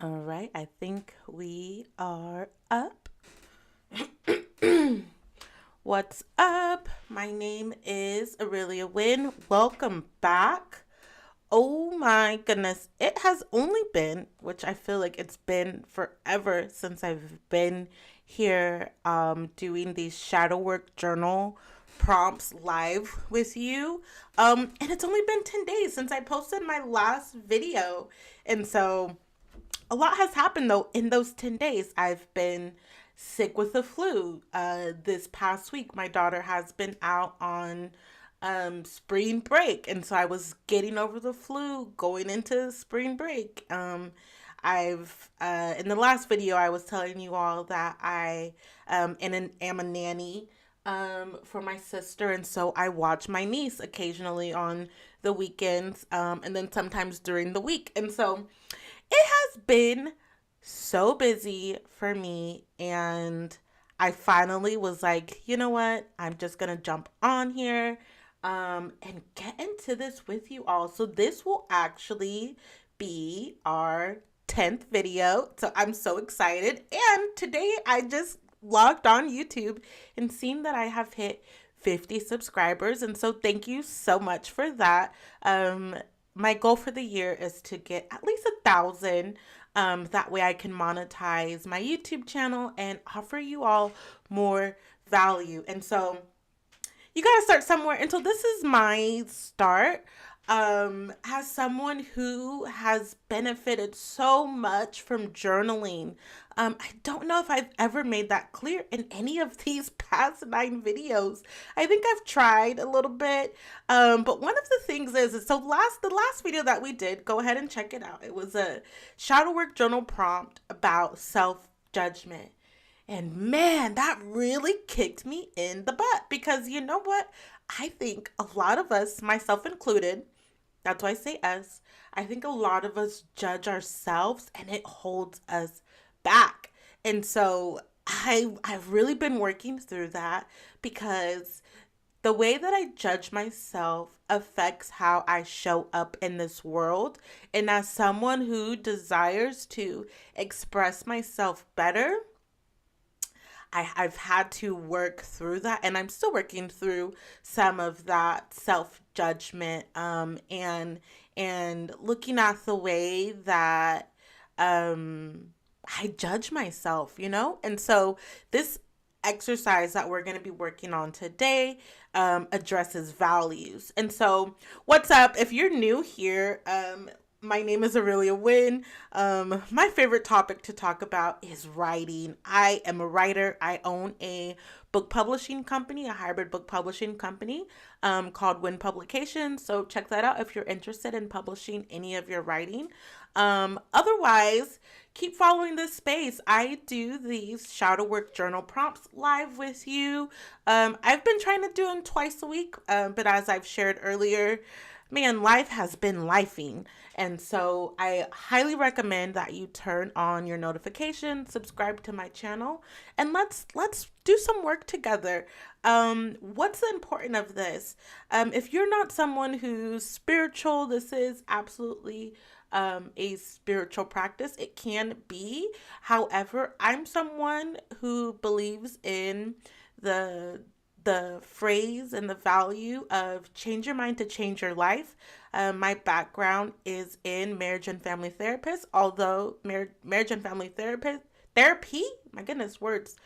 All right, I think we are up. What's up? My name is Aurelia Wynn. Welcome back. Oh my goodness. It has only been, which I feel like it's been forever since I've been here doing these shadow work journal prompts live with you. And it's only been 10 days since I posted my last video. And so a lot has happened though in those 10 days. I've been sick with the flu. This past week, my daughter has been out on spring break. And so I was getting over the flu going into spring break. In the last video, I was telling you all that am a nanny for my sister. And so I watch my niece occasionally on the weekends and then sometimes during the week. And so it has been so busy for me, and I finally was like, you know what? I'm just gonna jump on here and get into this with you all. So this will actually be our 10th video. So I'm so excited. And today I just logged on YouTube and seen that I have hit 50 subscribers. And so thank you so much for that. My goal for the year is to get at least 1,000. That way I can monetize my YouTube channel and offer you all more value. And so you got to start somewhere. And so this is my start. As someone who has benefited so much from journaling, I don't know if I've ever made that clear in any of these past 9 videos. I think I've tried a little bit, but one of the things is so the last video that we did, go ahead and check it out. It was a shadow work journal prompt about self judgment. And man, that really kicked me in the butt because you know what? I think a lot of us, myself included, that's why I say us, I think a lot of us judge ourselves and it holds us back. And so I've really been working through that because the way that I judge myself affects how I show up in this world. And as someone who desires to express myself better, I've had to work through that, and I'm still working through some of that self judgment, and looking at the way that I judge myself, and so this exercise that we're going to be working on today addresses values. And so, what's up? If you're new here, my name is Aurelia Wynn. My favorite topic to talk about is writing. I am a writer. I own a book publishing company, a hybrid book publishing company called Wynn Publications. So check that out if you're interested in publishing any of your writing. Otherwise, keep following this space. I do these shadow work journal prompts live with you. I've been trying to do them twice a week, but as I've shared earlier, man, life has been lifing. And so I highly recommend that you turn on your notifications, subscribe to my channel, and let's do some work together. What's the important of this? If you're not someone who's spiritual, this is absolutely a spiritual practice. It can be. However, I'm someone who believes in the phrase and the value of change your mind to change your life. My background is in marriage and family therapist, although marriage and family therapy, my goodness, words.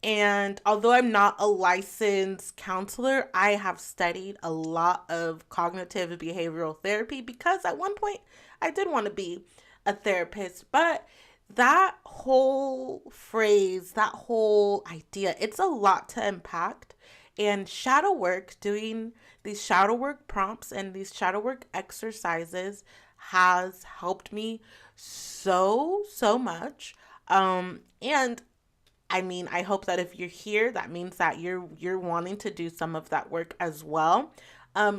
And although I'm not a licensed counselor, I have studied a lot of cognitive behavioral therapy because at one point I did want to be a therapist, but that whole phrase, that whole idea, it's a lot to impact. And shadow work, doing these shadow work prompts and these shadow work exercises has helped me so much. And I mean, I hope that if you're here, that means that you're wanting to do some of that work as well.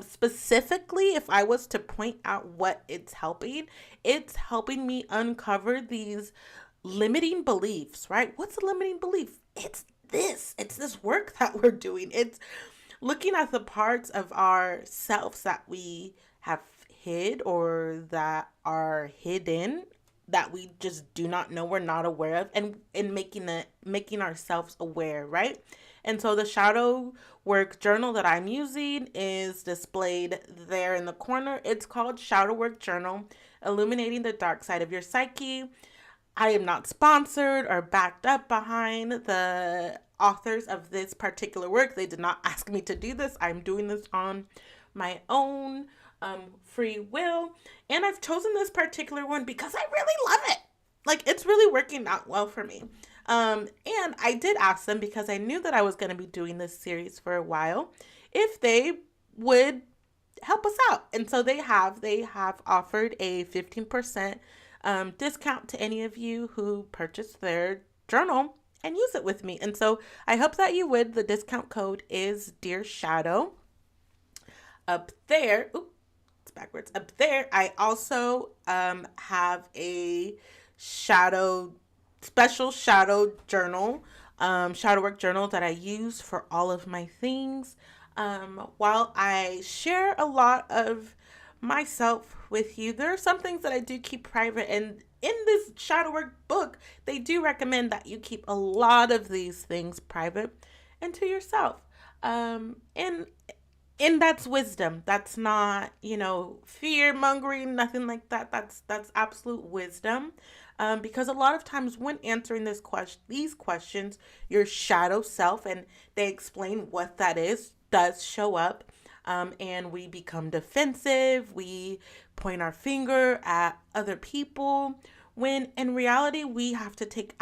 Specifically, if I was to point out what it's helping me uncover these limiting beliefs, right? What's a limiting belief? It's this work that we're doing. It's looking at the parts of ourselves that we have hid or that are hidden that we just do not know, we're not aware of, and in making ourselves aware, right? And so the shadow work journal that I'm using is displayed there in the corner. It's called Shadow Work Journal, Illuminating the Dark Side of Your Psyche. I am not sponsored or backed up behind the authors of this particular work. They did not ask me to do this. I'm doing this on my own free will. And I've chosen this particular one because I really love it. Like, it's really working out well for me. And I did ask them, because I knew that I was going to be doing this series for a while, if they would help us out. And so they have offered a 15% discount to any of you who purchase their journal and use it with me. And so I hope that you would. The discount code is Dear Shadow. Up there, it's backwards. Up there, I also have a special shadow journal, shadow work journal that I use for all of my things. While I share a lot of myself with you, there are some things that I do keep private, and in this shadow work book, they do recommend that you keep a lot of these things private and to yourself. And that's wisdom. That's not, fear mongering, nothing like that. That's absolute wisdom. Because a lot of times when answering these questions, your shadow self, and they explain what that is, does show up. And we become defensive. We point our finger at other people, when in reality we have to take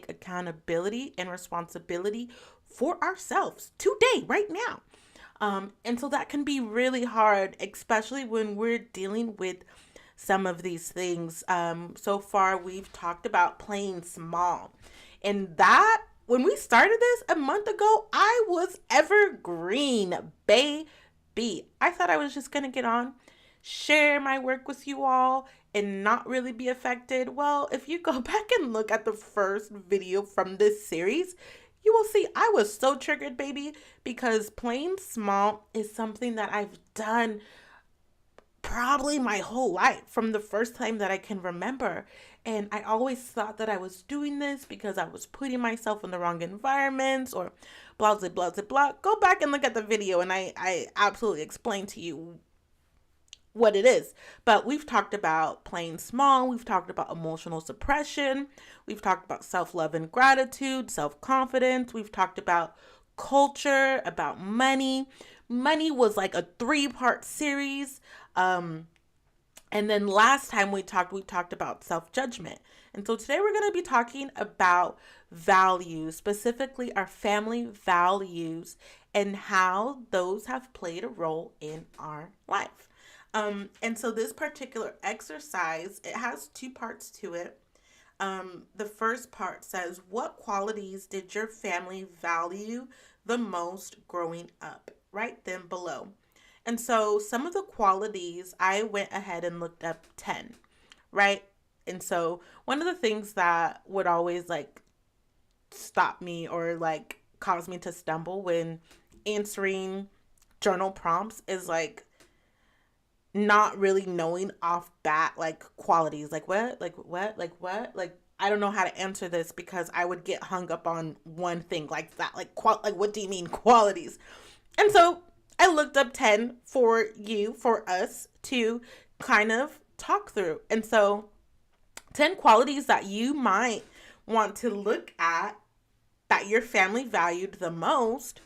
accountability and responsibility for ourselves today, right now. And so that can be really hard, especially when we're dealing with some of these things. So far, we've talked about playing small. And that, when we started this a month ago, I was evergreen, baby. I thought I was just going to get on, share my work with you all, and not really be affected. Well, if you go back and look at the first video from this series, you will see I was so triggered, baby, because playing small is something that I've done probably my whole life, from the first time that I can remember. And I always thought that I was doing this because I was putting myself in the wrong environments, or blah, blah, blah, blah. Go back and look at the video, and I absolutely explain to you what it is. But we've talked about playing small. We've talked about emotional suppression. We've talked about self-love and gratitude, self-confidence. We've talked about culture, about money. Money was like a 3-part series. And then last time we talked about self-judgment. And so today we're going to be talking about values, specifically our family values, and how those have played a role in our life. And so this particular exercise, it has 2 parts to it. The first part says, what qualities did your family value the most growing up? Write them below. And so some of the qualities, I went ahead and looked up 10, right? And so one of the things that would always like stop me, or like cause me to stumble when answering journal prompts, is like not really knowing off bat, like, qualities, like what, I don't know how to answer this, because I would get hung up on one thing like that, like what do you mean qualities? And so I looked up 10 for us to kind of talk through. And so 10 qualities that you might want to look at that your family valued the most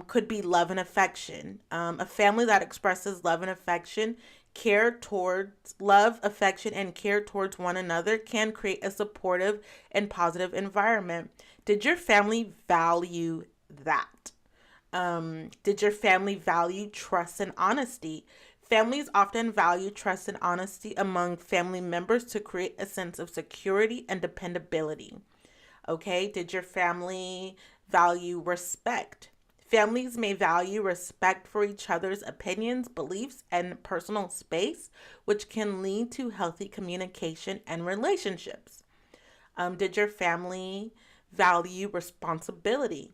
could be love and affection. A family that expresses love and affection, love, affection, and care towards one another can create a supportive and positive environment. Did your family value that? Did your family value trust and honesty? Families often value trust and honesty among family members to create a sense of security and dependability. Okay, did your family value respect? Families may value respect for each other's opinions, beliefs, and personal space, which can lead to healthy communication and relationships. Did your family value responsibility?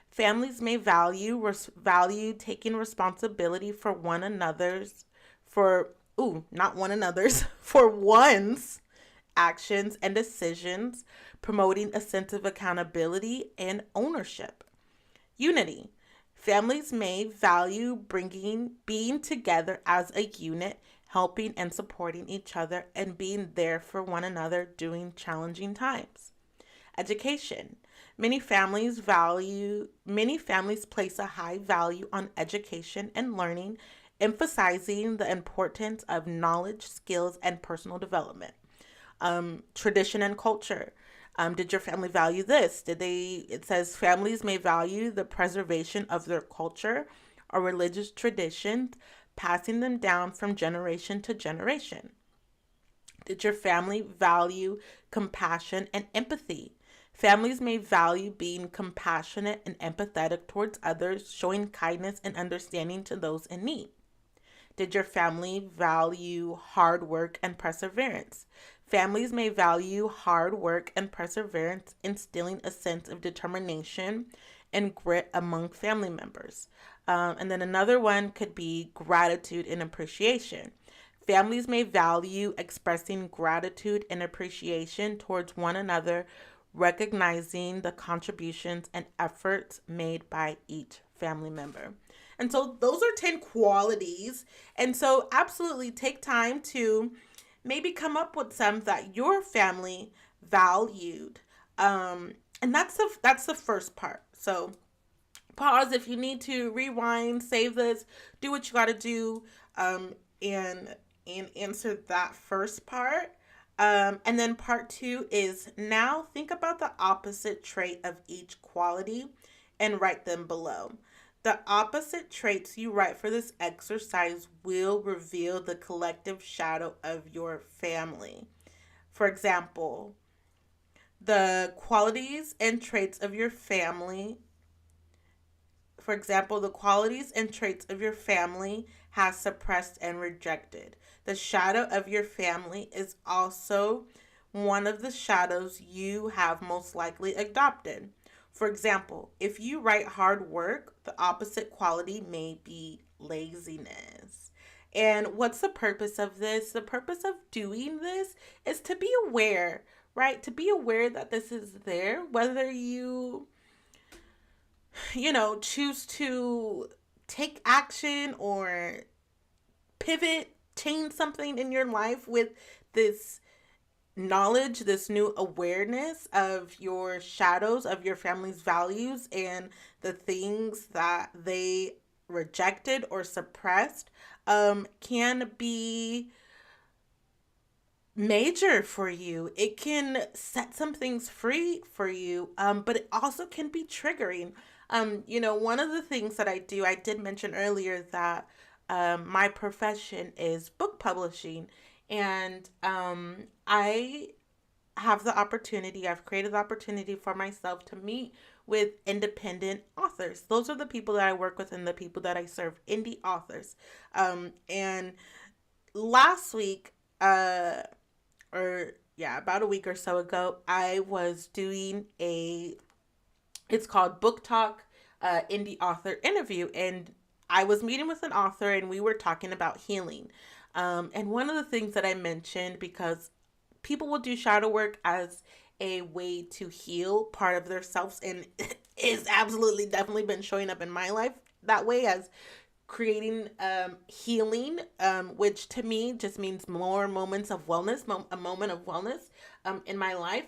Families may value taking responsibility for not one another's, for one's actions and decisions, promoting a sense of accountability and ownership. Unity. Families may value being together as a unit, helping and supporting each other, and being there for one another during challenging times. Education. Many families place a high value on education and learning, emphasizing the importance of knowledge, skills, and personal development. Tradition and culture. Did your family value this? It says families may value the preservation of their culture or religious traditions, passing them down from generation to generation. Did your family value compassion and empathy? Families may value being compassionate and empathetic towards others, showing kindness and understanding to those in need. Did your family value hard work and perseverance? Families may value hard work and perseverance, instilling a sense of determination and grit among family members. And then another one could be gratitude and appreciation. Families may value expressing gratitude and appreciation towards one another, recognizing the contributions and efforts made by each family member. And so those are 10 qualities. And so absolutely take time to maybe come up with some that your family valued. And that's the first part. So pause if you need to, rewind, save this, do what you got to do, and answer that first part. And then part 2 is now think about the opposite trait of each quality and write them below. The opposite traits you write for this exercise will reveal the collective shadow of your family. For example, the qualities and traits of your family. Has suppressed and rejected. The shadow of your family is also one of the shadows you have most likely adopted. For example, if you write hard work, the opposite quality may be laziness. And what's the purpose of this? The purpose of doing this is to be aware, right? To be aware that this is there, whether you choose to take action or pivot, change something in your life with this knowledge, this new awareness of your shadows, of your family's values, and the things that they rejected or suppressed, can be major for you. It can set some things free for you, but it also can be triggering. One of the things that I did mention earlier that my profession is book publishing. And I've created the opportunity for myself to meet with independent authors. Those are the people that I work with and the people that I serve, indie authors. And last week, about a week or so ago, I was doing it's called Book Talk Indie Author Interview. And I was meeting with an author and we were talking about healing. And one of the things that I mentioned, because people will do shadow work as a way to heal part of themselves, and is absolutely definitely been showing up in my life that way, as creating healing, which to me just means more moments of wellness, a moment of wellness in my life.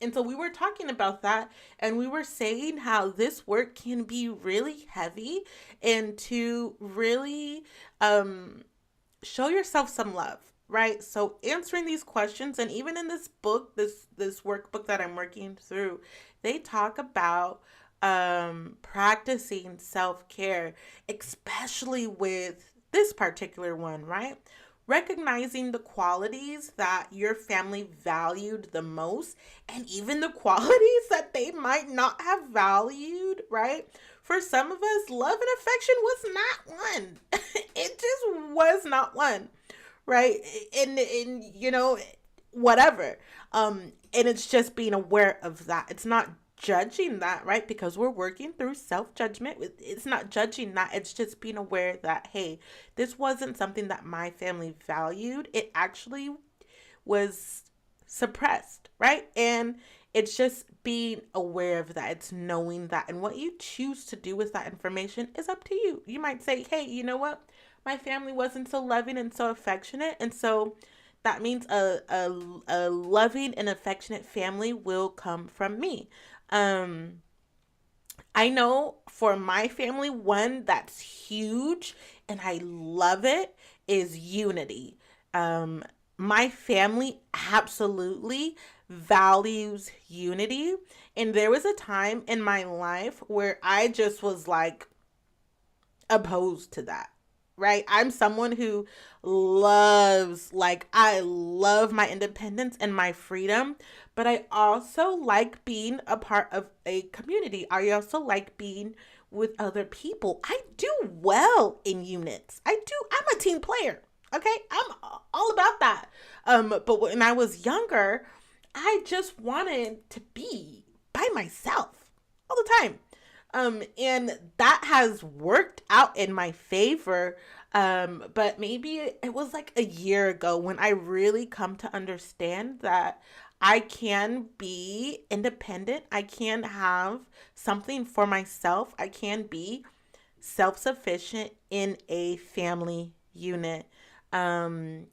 And so we were talking about that, and we were saying how this work can be really heavy, and to really show yourself some love, right? So answering these questions, and even in this book, this workbook that I'm working through, they talk about practicing self-care, especially with this particular one, right? Recognizing the qualities that your family valued the most, and even the qualities that they might not have valued, right? For some of us, love and affection was not one. It just was not one, right? And whatever. And it's just being aware of that. It's not judging that, right? Because we're working through self-judgment. It's not judging that, it's just being aware that, hey, this wasn't something that my family valued. It actually was suppressed, right? And it's just being aware of that. It's knowing that. And what you choose to do with that information is up to you. You might say, hey, you know what? My family wasn't so loving and so affectionate. And so that means a loving and affectionate family will come from me. Um, I know for my family, one that's huge and I love it is unity. Um, my family absolutely values unity. And there was a time in my life where I just was like opposed to that. Right? I'm someone who I love my independence and my freedom, but I also like being a part of a community. I also like being with other people. I do well in units. I'm a team player. Okay? I'm all about that. But when I was younger, I just wanted to be by myself all the time. And that has worked out in my favor. But maybe it was like a year ago when I really come to understand that I can be independent. I can have something for myself. I can be self-sufficient in a family unit. And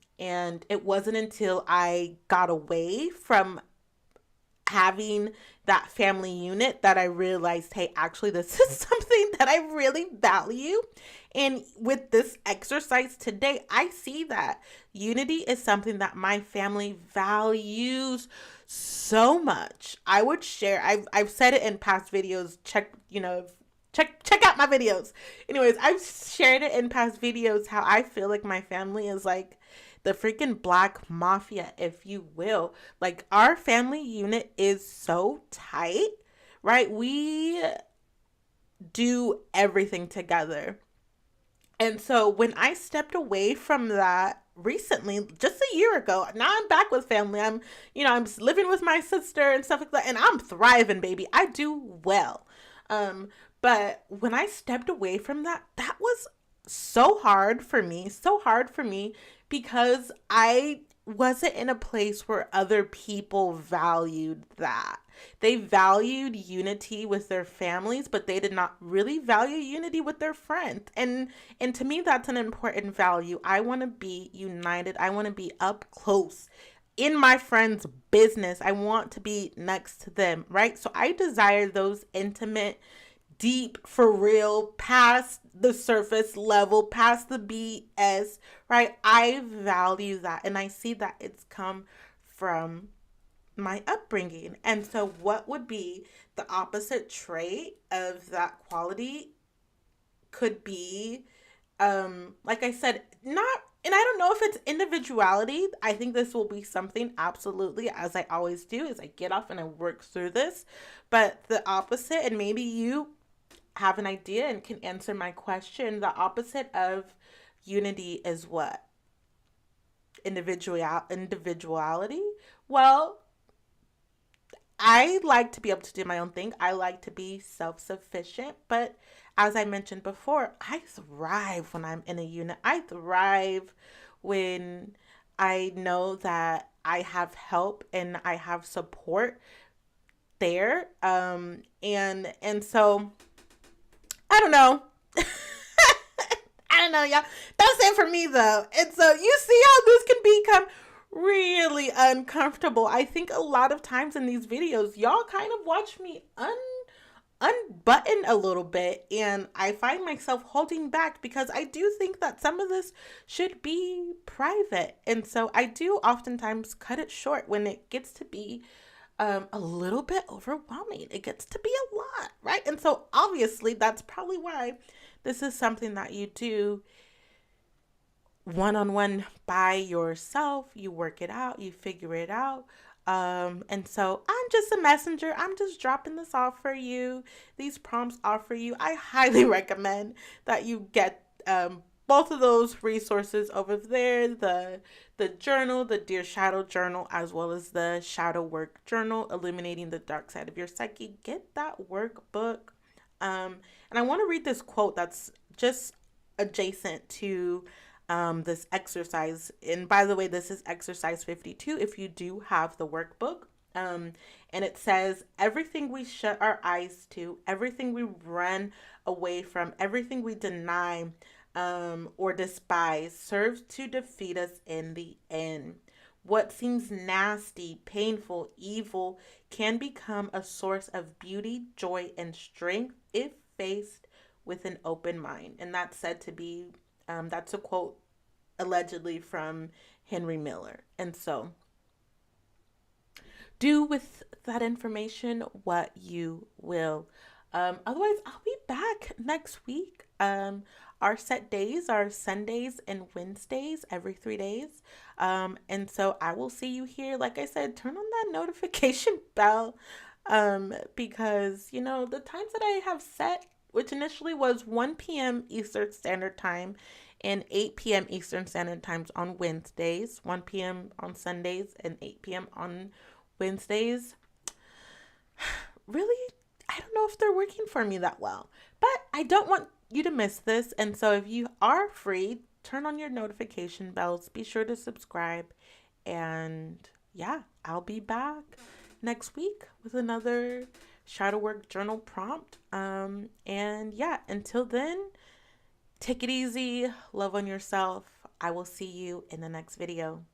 it wasn't until I got away from having that family unit that I realized, hey, actually, this is something that I really value. And with this exercise today, I see that unity is something that my family values so much. I would share, I've said it in past videos, check out my videos. Anyways, I've shared it in past videos how I feel like my family is like the freaking black mafia, if you will. Like, our family unit is so tight, right? We do everything together. And so when I stepped away from that recently, just a year ago, now I'm back with family. I'm living with my sister and stuff like that, and I'm thriving, baby. I do well. But when I stepped away from that, that was so hard for me because I wasn't in a place where other people valued that. They valued unity with their families, but they did not really value unity with their friends. And to me, that's an important value. I want to be united. I want to be up close in my friend's business. I want to be next to them, right? So I desire those intimate, deep, for real, past the surface level, past the BS, right? I value that, and I see that it's come from my upbringing. And so what would be the opposite trait of that quality could be, like I said, not, and I don't know if it's individuality. I think this will be something absolutely, as I always do, is I get off and I work through this. But the opposite, and maybe you have an idea and can answer my question, the opposite of unity is what? Individuality? Well, I like to be able to do my own thing. I like to be self-sufficient, but as I mentioned before, I thrive when I'm in a unit. I thrive when I know that I have help and I have support there. And so I don't know. I don't know, y'all. That's it for me, though. And so you see how this can become really uncomfortable. I think a lot of times in these videos, y'all kind of watch me unbutton a little bit, and I find myself holding back because I do think that some of this should be private. And so I do oftentimes cut it short when it gets to be a little bit overwhelming. It gets to be a lot, right? And so obviously that's probably why this is something that you do one-on-one by yourself. You work it out, you figure it out. And so I'm just a messenger. I'm just dropping this off for you. These prompts are for you. I highly recommend that you get both of those resources over there, the journal, the Dear Shadow journal, as well as the Shadow Work journal, Illuminating the Dark Side of Your Psyche. Get that workbook. And I want to read this quote that's just adjacent to this exercise. And by the way, this is exercise 52 if you do have the workbook. And it says, everything we shut our eyes to, everything we run away from, everything we deny or despise serves to defeat us in the end. What seems nasty, painful, evil can become a source of beauty, joy, and strength if faced with an open mind. And that's said to be, that's a quote allegedly from Henry Miller. And so, do with that information what you will. Otherwise, I'll be back next week. Our set days are Sundays and Wednesdays every 3 days. And so I will see you here. Like I said, turn on that notification bell because, you know, the times that I have set, which initially was 1 p.m. Eastern Standard Time and 8 p.m. Eastern Standard Times on Wednesdays, 1 p.m. on Sundays, and 8 p.m. on Wednesdays, really, I don't know if they're working for me that well, but I don't want you to miss this. And so if you are free, turn on your notification bells, be sure to subscribe, and yeah, I'll be back next week with another shadow work journal prompt. And yeah, until then, take it easy, love on yourself. I will see you in the next video.